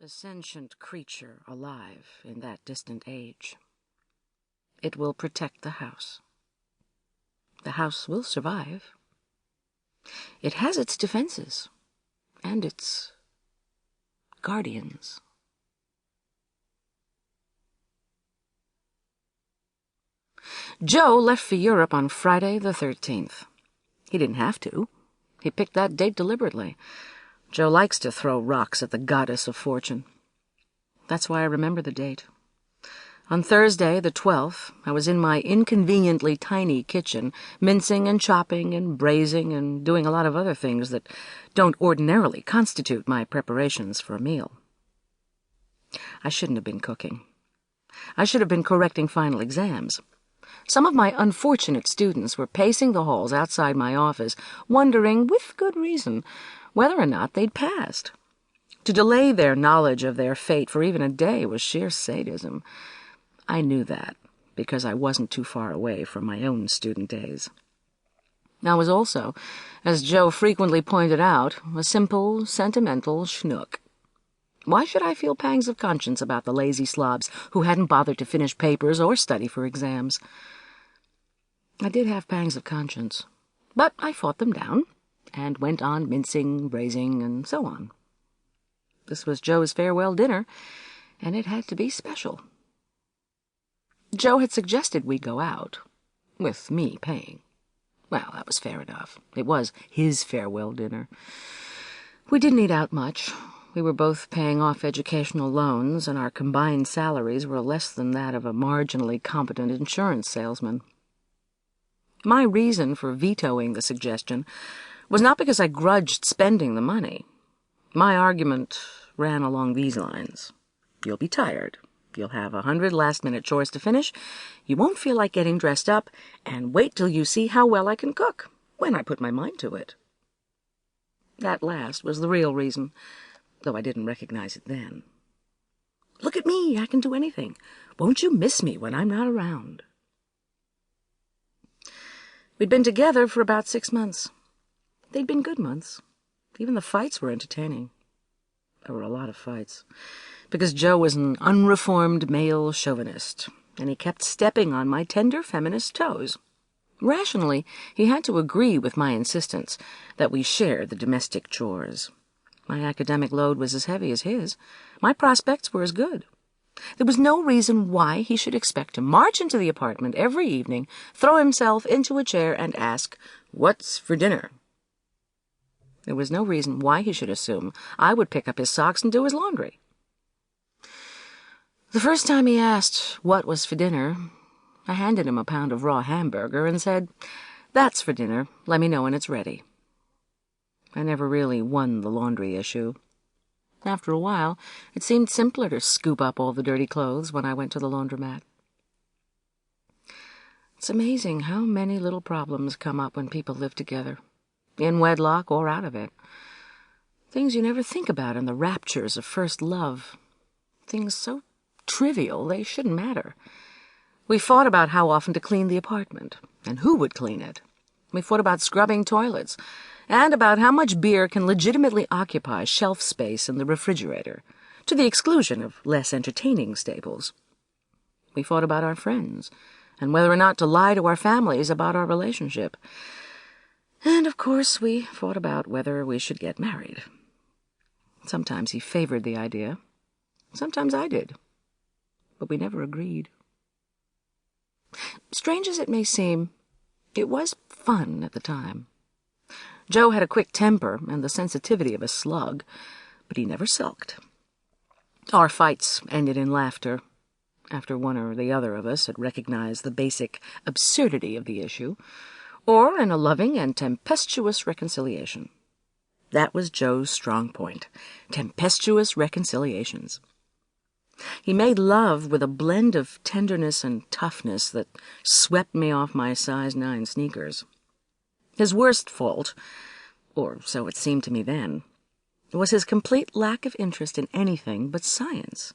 a sentient creature alive in that distant age. It will protect the house. The house will survive. It has its defenses and its guardians. Joe left for Europe on Friday the 13th. He didn't have to. He picked that date deliberately. Joe likes to throw rocks at the goddess of fortune. That's why I remember the date. On Thursday, the 12th, I was in my inconveniently tiny kitchen, mincing and chopping and braising and doing a lot of other things that don't ordinarily constitute my preparations for a meal. I shouldn't have been cooking. I should have been correcting final exams. Some of my unfortunate students were pacing the halls outside my office, wondering, with good reason, whether or not they'd passed. To delay their knowledge of their fate for even a day was sheer sadism. I knew that, because I wasn't too far away from my own student days. I was also, as Joe frequently pointed out, a simple, sentimental schnook. Why should I feel pangs of conscience about the lazy slobs who hadn't bothered to finish papers or study for exams? I did have pangs of conscience, but I fought them down and went on mincing, braising, and so on. This was Joe's farewell dinner, and it had to be special. Joe had suggested we go out, with me paying. Well, that was fair enough. It was his farewell dinner. We didn't eat out much. We were both paying off educational loans, and our combined salaries were less than that of a marginally competent insurance salesman. My reason for vetoing the suggestion was not because I grudged spending the money. My argument ran along these lines. You'll be tired. You'll have 100 last-minute chores to finish. You won't feel like getting dressed up, and wait till you see how well I can cook, when I put my mind to it. That last was the real reason, though I didn't recognize it then. Look at me, I can do anything. Won't you miss me when I'm not around? We'd been together for about 6 months. They'd been good months. Even the fights were entertaining. There were a lot of fights, because Joe was an unreformed male chauvinist, and he kept stepping on my tender feminist toes. Rationally, he had to agree with my insistence that we share the domestic chores. My academic load was as heavy as his. My prospects were as good. There was no reason why he should expect to march into the apartment every evening, throw himself into a chair, and ask, "What's for dinner?" There was no reason why he should assume I would pick up his socks and do his laundry. The first time he asked what was for dinner, I handed him a pound of raw hamburger and said, "That's for dinner. Let me know when it's ready." I never really won the laundry issue. After a while, it seemed simpler to scoop up all the dirty clothes when I went to the laundromat. It's amazing how many little problems come up when people live together, in wedlock or out of it. Things you never think about in the raptures of first love. Things so trivial they shouldn't matter. We fought about how often to clean the apartment, and who would clean it. We fought about scrubbing toilets, and about how much beer can legitimately occupy shelf space in the refrigerator, to the exclusion of less entertaining staples. We fought about our friends, and whether or not to lie to our families about our relationship. And, of course, we fought about whether we should get married. Sometimes he favored the idea. Sometimes I did. But we never agreed. Strange as it may seem, it was fun at the time. Joe had a quick temper and the sensitivity of a slug, but he never sulked. Our fights ended in laughter, after one or the other of us had recognized the basic absurdity of the issue, or in a loving and tempestuous reconciliation. That was Joe's strong point, tempestuous reconciliations. He made love with a blend of tenderness and toughness that swept me off my size 9 sneakers. His worst fault, or so it seemed to me then, was his complete lack of interest in anything but science.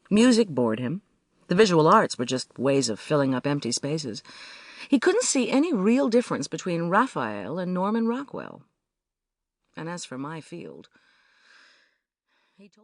Music bored him. The visual arts were just ways of filling up empty spaces. He couldn't see any real difference between Raphael and Norman Rockwell. And as for my field, he told